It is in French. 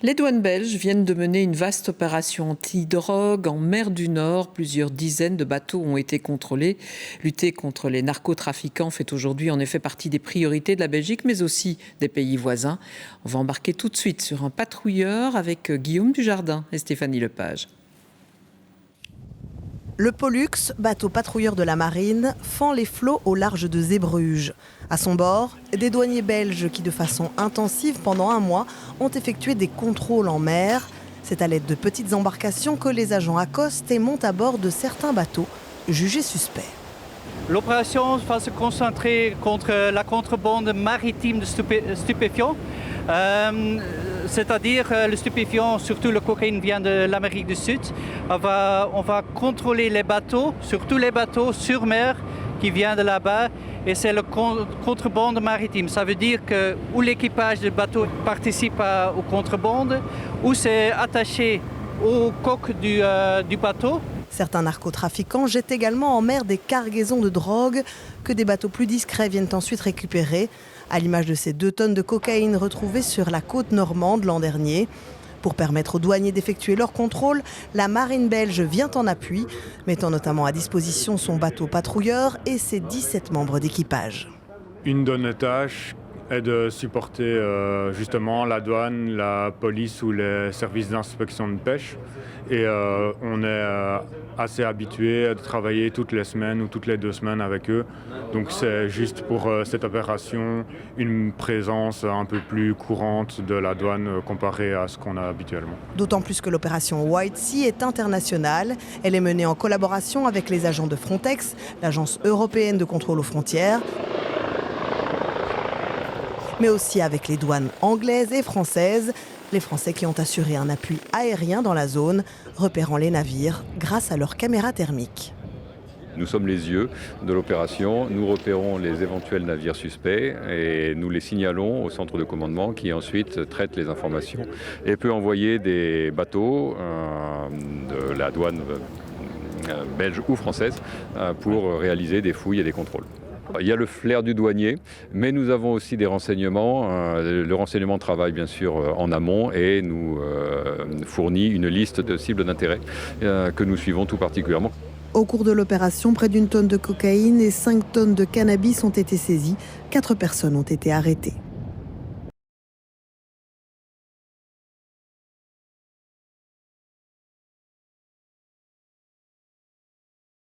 Les douanes belges viennent de mener une vaste opération anti-drogue en mer du Nord. Plusieurs dizaines de bateaux ont été contrôlés. Lutter contre les narcotrafiquants fait aujourd'hui en effet partie des priorités de la Belgique, mais aussi des pays voisins. On va embarquer tout de suite sur un patrouilleur avec Guillaume Dujardin et Stéphanie Lepage. Le Pollux, bateau patrouilleur de la marine, fend les flots au large de Zeebruges. À son bord, des douaniers belges qui, de façon intensive pendant un mois, ont effectué des contrôles en mer. C'est à l'aide de petites embarcations que les agents accostent et montent à bord de certains bateaux jugés suspects. L'opération va se concentrer contre la contrebande maritime de stupéfiants. C'est-à-dire le stupéfiant, surtout le cocaïne, vient de l'Amérique du Sud. On va contrôler les bateaux, surtout les bateaux sur mer qui viennent de là-bas. Et c'est le contrebande maritime. Ça veut dire que ou l'équipage du bateau participe aux contrebandes, ou c'est attaché au coque du bateau. Certains narcotrafiquants jettent également en mer des cargaisons de drogue que des bateaux plus discrets viennent ensuite récupérer, à l'image de ces 2 tonnes de cocaïne retrouvées sur la côte normande l'an dernier. Pour permettre aux douaniers d'effectuer leur contrôle, la marine belge vient en appui, mettant notamment à disposition son bateau patrouilleur et ses 17 membres d'équipage. Une de nos tâches est de supporter justement la douane, la police ou les services d'inspection de pêche. Et on est assez habitué à travailler toutes les semaines ou toutes les 2 semaines avec eux. Donc c'est juste pour cette opération une présence un peu plus courante de la douane comparée à ce qu'on a habituellement. D'autant plus que l'opération White Sea est internationale. Elle est menée en collaboration avec les agents de Frontex, l'agence européenne de contrôle aux frontières, mais aussi avec les douanes anglaises et françaises. Les Français qui ont assuré un appui aérien dans la zone, repérant les navires grâce à leurs caméras thermiques. Nous sommes les yeux de l'opération, nous repérons les éventuels navires suspects et nous les signalons au centre de commandement qui ensuite traite les informations et peut envoyer des bateaux de la douane belge ou française pour réaliser des fouilles et des contrôles. Il y a le flair du douanier, mais nous avons aussi des renseignements. Le renseignement travaille bien sûr en amont et nous fournit une liste de cibles d'intérêt que nous suivons tout particulièrement. Au cours de l'opération, près d'1 tonne de cocaïne et 5 tonnes de cannabis ont été saisies. 4 personnes ont été arrêtées.